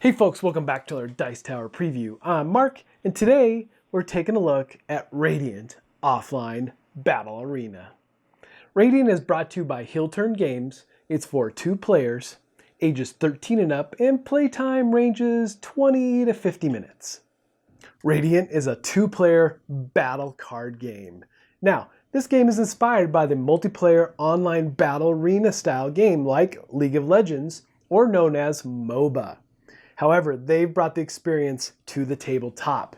Hey folks, welcome back to our Dice Tower preview. I'm Mark, and today we're taking a look at Radiant Offline Battle Arena. Radiant is brought to you by Heel Turn Games. It's for 2 players, ages 13 and up, and playtime ranges 20 to 50 minutes. Radiant is a 2-player battle card game. Now, this game is inspired by the multiplayer online battle arena style game like League of Legends, or known as MOBA. However, they've brought the experience to the tabletop.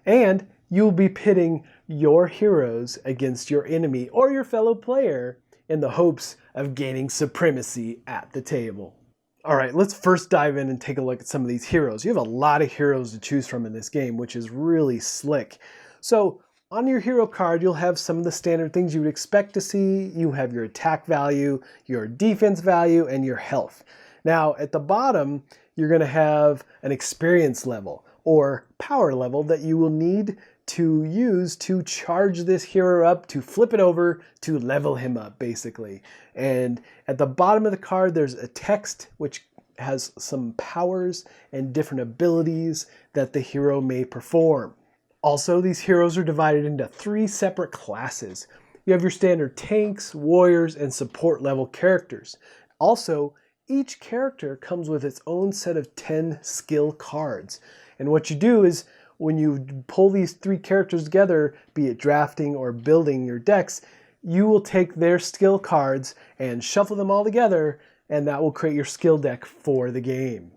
And you'll be pitting your heroes against your enemy or your fellow player in the hopes of gaining supremacy at the table. Alright, let's first dive in and take a look at some of these heroes. You have a lot of heroes to choose from in this game, which is really slick. So, on your hero card, you'll have some of the standard things you would expect to see. You have your attack value, your defense value, and your health. Now, at the bottom, you're going to have an experience level or power level that you will need to use to charge this hero up, to flip it over, to level him up, basically. And at the bottom of the card, there's a text which has some powers and different abilities that the hero may perform. Also, these heroes are divided into 3 separate classes. You have your standard tanks, warriors, and support level characters. Also, each character comes with its own set of 10 skill cards. And what you do is, when you pull these 3 characters together, be it drafting or building your decks, you will take their skill cards and shuffle them all together, and that will create your skill deck for the game.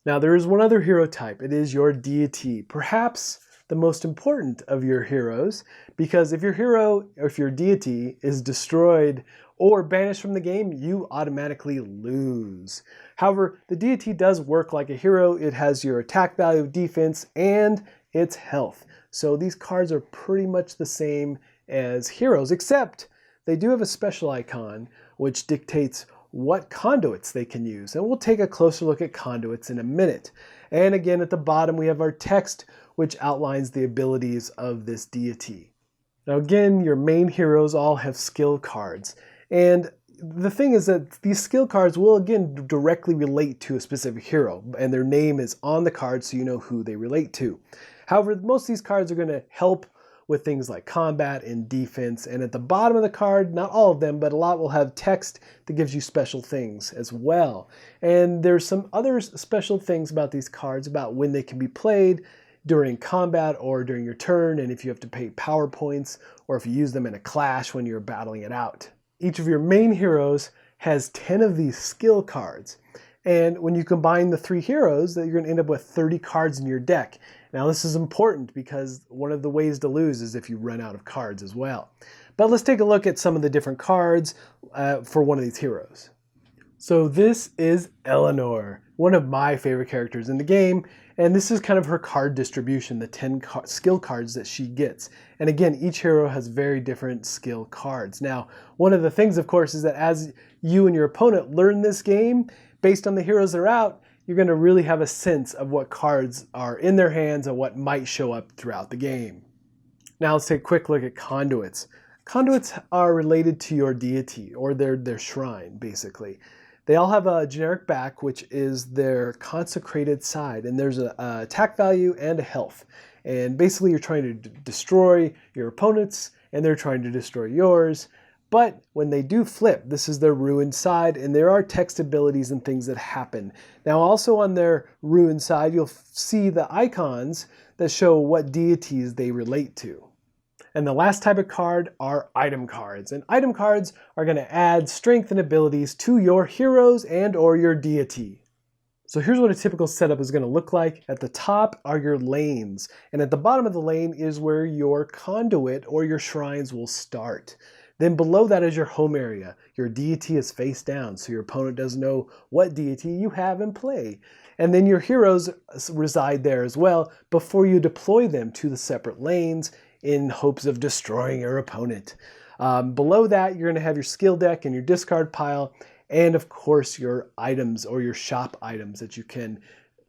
Now, there is one other hero type. It is your deity. Perhaps the most important of your heroes, because if your hero, or if your deity is destroyed or banished from the game, you automatically lose. However, the deity does work like a hero. It has your attack value, defense, and its health. So these cards are pretty much the same as heroes, except they do have a special icon which dictates what conduits they can use. And we'll take a closer look at conduits in a minute. And again, at the bottom, we have our text, which outlines the abilities of this deity. Now again, your main heroes all have skill cards. And the thing is that these skill cards will again directly relate to a specific hero, and their name is on the card so you know who they relate to. However, most of these cards are going to help with things like combat and defense, and at the bottom of the card, not all of them, but a lot will have text that gives you special things as well. And there's some other special things about these cards about when they can be played during combat or during your turn, and if you have to pay power points, or if you use them in a clash when you're battling it out. Each of your main heroes has 10 of these skill cards. And when you combine the 3 heroes, you're going to end up with 30 cards in your deck. Now this is important because one of the ways to lose is if you run out of cards as well. But let's take a look at some of the different cards for one of these heroes. So this is Eleanor, one of my favorite characters in the game, and this is kind of her card distribution, the 10 skill cards that she gets. And again, each hero has very different skill cards. Now, one of the things, of course, is that as you and your opponent learn this game, based on the heroes that are out, you're going to really have a sense of what cards are in their hands and what might show up throughout the game. Now let's take a quick look at conduits. Conduits are related to your deity, or their shrine, basically. They all have a generic back, which is their consecrated side, and there's an attack value and a health. And basically you're trying to destroy your opponents, and they're trying to destroy yours. But when they do flip, this is their ruined side, and there are text abilities and things that happen. Now also on their ruined side, you'll see the icons that show what deities they relate to. And the last type of card are item cards. And item cards are going to add strength and abilities to your heroes and or your deity. So here's what a typical setup is going to look like. At the top are your lanes. And at the bottom of the lane is where your conduit or your shrines will start. Then below that is your home area. Your deity is face down, so your opponent doesn't know what deity you have in play. And then your heroes reside there as well before you deploy them to the separate lanes in hopes of destroying your opponent. Below that, you're going to have your skill deck and your discard pile, and of course your items or your shop items that you can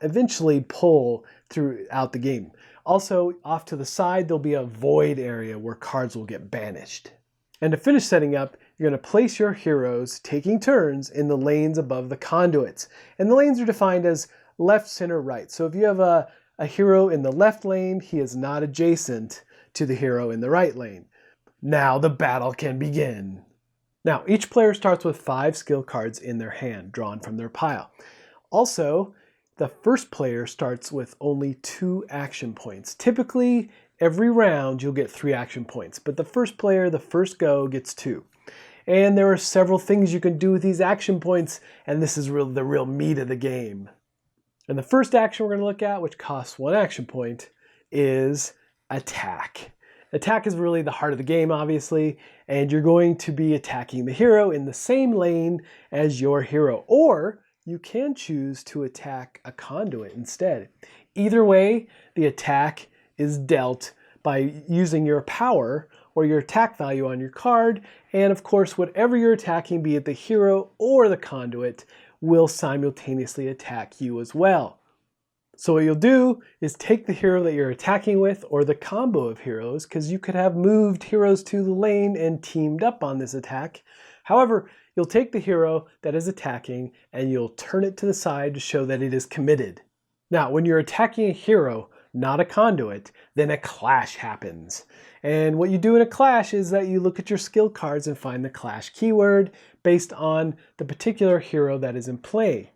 eventually pull throughout the game. Also, off to the side, there'll be a void area where cards will get banished. And to finish setting up, you're going to place your heroes, taking turns, in the lanes above the conduits. And the lanes are defined as left, center, right. So if you have a hero in the left lane, he is not adjacent to the hero in the right lane. Now the battle can begin. Now, each player starts with 5 skill cards in their hand, drawn from their pile. Also, the first player starts with only 2 action points. Typically, every round you'll get 3 action points, but the first player, the first go, gets 2. And there are several things you can do with these action points, and this is the real meat of the game. And the first action we're going to look at, which costs 1 action point, is attack. Attack is really the heart of the game, obviously, and you're going to be attacking the hero in the same lane as your hero, or you can choose to attack a conduit instead. Either way, the attack is dealt by using your power or your attack value on your card, and of course, whatever you're attacking, be it the hero or the conduit, will simultaneously attack you as well. So what you'll do is take the hero that you're attacking with, or the combo of heroes, because you could have moved heroes to the lane and teamed up on this attack. However, you'll take the hero that is attacking and you'll turn it to the side to show that it is committed. Now, when you're attacking a hero, not a conduit, then a clash happens. And what you do in a clash is that you look at your skill cards and find the clash keyword based on the particular hero that is in play.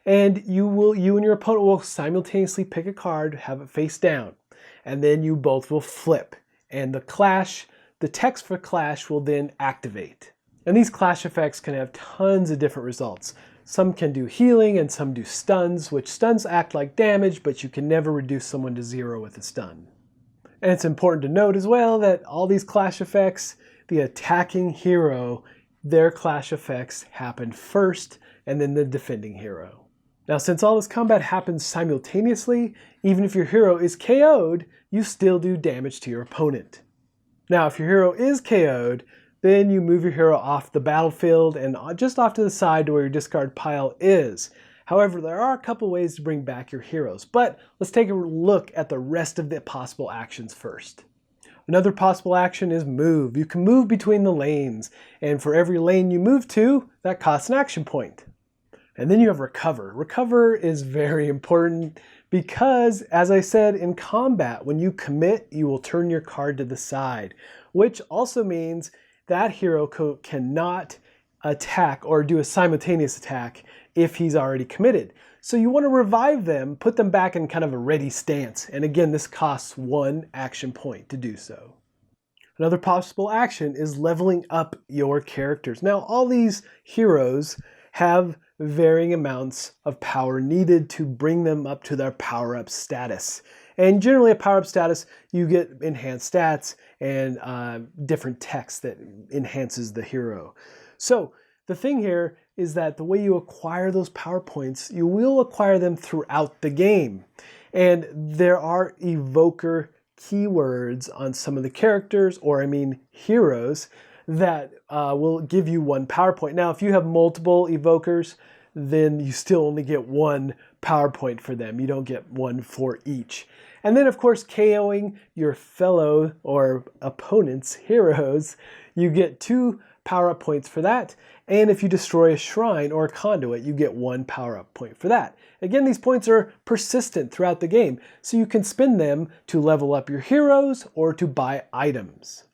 And you and your opponent will simultaneously pick a card, have it face down, and then you both will flip. And the text for clash will then activate. And these clash effects can have tons of different results. Some can do healing and some do stuns, which stuns act like damage, but you can never reduce someone to 0 with a stun. And it's important to note as well that all these clash effects, the attacking hero, their clash effects happen first, and then the defending hero. Now, since all this combat happens simultaneously, even if your hero is KO'd, you still do damage to your opponent. Now, if your hero is KO'd, then you move your hero off the battlefield and just off to the side to where your discard pile is. However, there are a couple ways to bring back your heroes, but let's take a look at the rest of the possible actions first. Another possible action is move. You can move between the lanes, and for every lane you move to, that costs an action point. And then you have recover. Recover is very important because, as I said, in combat, when you commit, you will turn your card to the side, which also means that hero cannot attack or do a simultaneous attack if he's already committed. So you want to revive them, put them back in kind of a ready stance. And again, this costs 1 action point to do so. Another possible action is leveling up your characters. Now, all these heroes have varying amounts of power needed to bring them up to their power-up status. And generally a power-up status, you get enhanced stats and different text that enhances the hero. So the thing here is that the way you acquire those power points, you will acquire them throughout the game. And there are evoker keywords on some of the characters, or I mean heroes, that will give you 1 power point. Now, if you have multiple evokers, then you still only get 1 power point for them. You don't get 1 for each. And then, of course, KOing your fellow or opponent's heroes, you get 2 power-up points for that. And if you destroy a shrine or a conduit, you get 1 power-up point for that. Again, these points are persistent throughout the game, so you can spend them to level up your heroes or to buy items.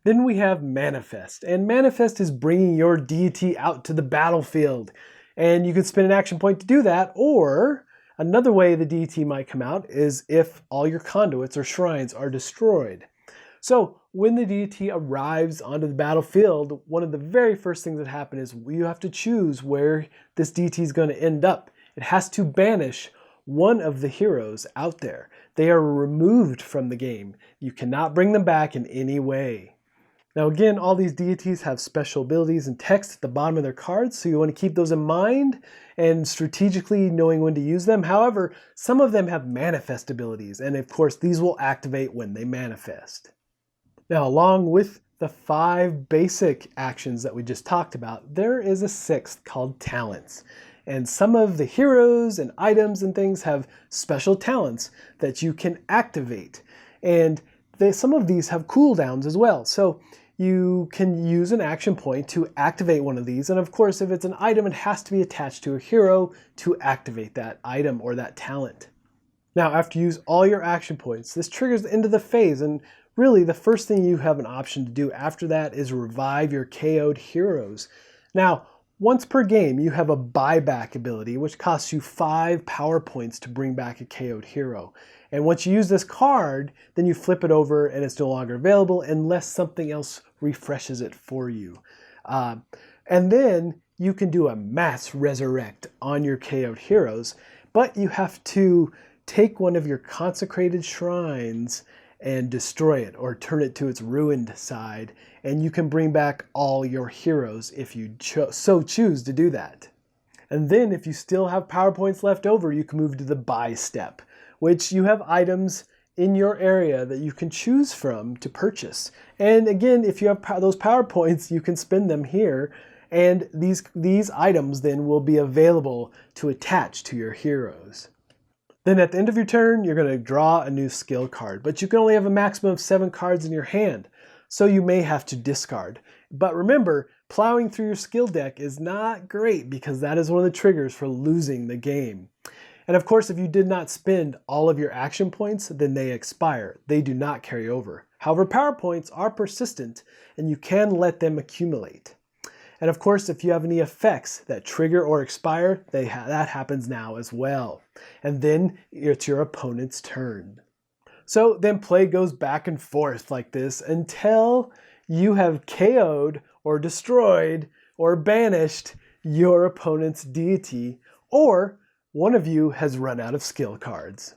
Then we have Manifest, and Manifest is bringing your deity out to the battlefield. And you can spend an action point to do that, or another way the deity might come out is if all your conduits or shrines are destroyed. So when the deity arrives onto the battlefield, one of the very first things that happen is you have to choose where this deity is going to end up. It has to banish one of the heroes out there. They are removed from the game. You cannot bring them back in any way. Now again, all these deities have special abilities and text at the bottom of their cards, so you want to keep those in mind and strategically knowing when to use them. However, some of them have manifest abilities, and of course these will activate when they manifest. Now, along with the 5 basic actions that we just talked about, there is a 6th called talents. And some of the heroes and items and things have special talents that you can activate. And some of these have cooldowns as well. So you can use an action point to activate one of these. And of course, if it's an item, it has to be attached to a hero to activate that item or that talent. Now, after you use all your action points, this triggers the end of the phase, and really the first thing you have an option to do after that is revive your KO'd heroes. Now, once per game, you have a buyback ability, which costs you 5 power points to bring back a KO'd hero. And once you use this card, then you flip it over and it's no longer available unless something else refreshes it for you. And then you can do a mass resurrect on your KO'd heroes, but you have to take one of your consecrated shrines and destroy it or turn it to its ruined side, and you can bring back all your heroes if you so choose to do that. And then if you still have power points left over, you can move to the buy step, which you have items in your area that you can choose from to purchase. And again, if you have those power points, you can spend them here, and these items then will be available to attach to your heroes. Then at the end of your turn, you're going to draw a new skill card, but you can only have a maximum of 7 cards in your hand, so you may have to discard. But remember, plowing through your skill deck is not great because that is one of the triggers for losing the game. And of course, if you did not spend all of your action points, then they expire. They do not carry over. However, power points are persistent and you can let them accumulate. And of course, if you have any effects that trigger or expire, that happens now as well. And then it's your opponent's turn. So then play goes back and forth like this until you have KO'd or destroyed or banished your opponent's deity, or one of you has run out of skill cards.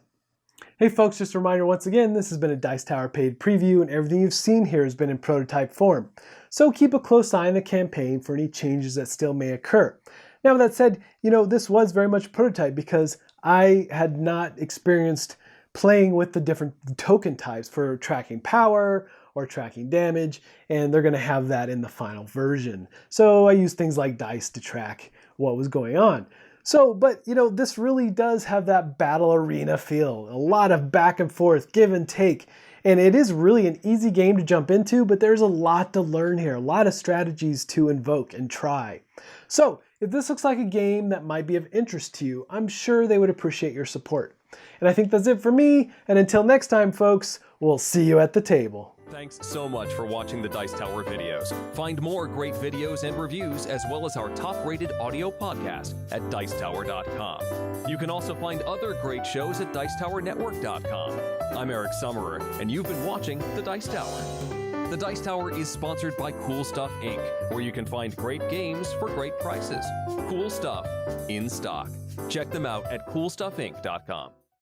Hey folks, just a reminder once again, this has been a Dice Tower paid preview and everything you've seen here has been in prototype form. So keep a close eye on the campaign for any changes that still may occur. Now with that said, this was very much prototype because I had not experienced playing with the different token types for tracking power or tracking damage, and they're going to have that in the final version. So I used things like dice to track what was going on. So, but this really does have that battle arena feel. A lot of back and forth, give and take. And it is really an easy game to jump into, but there's a lot to learn here, a lot of strategies to invoke and try. So, if this looks like a game that might be of interest to you, I'm sure they would appreciate your support. And I think that's it for me, and until next time, folks, we'll see you at the table. Thanks so much for watching the Dice Tower videos. Find more great videos and reviews, as well as our top-rated audio podcast at Dicetower.com. You can also find other great shows at Dicetowernetwork.com. I'm Eric Summerer, and you've been watching The Dice Tower. The Dice Tower is sponsored by Cool Stuff Inc., where you can find great games for great prices. Cool stuff in stock. Check them out at CoolStuffInc.com.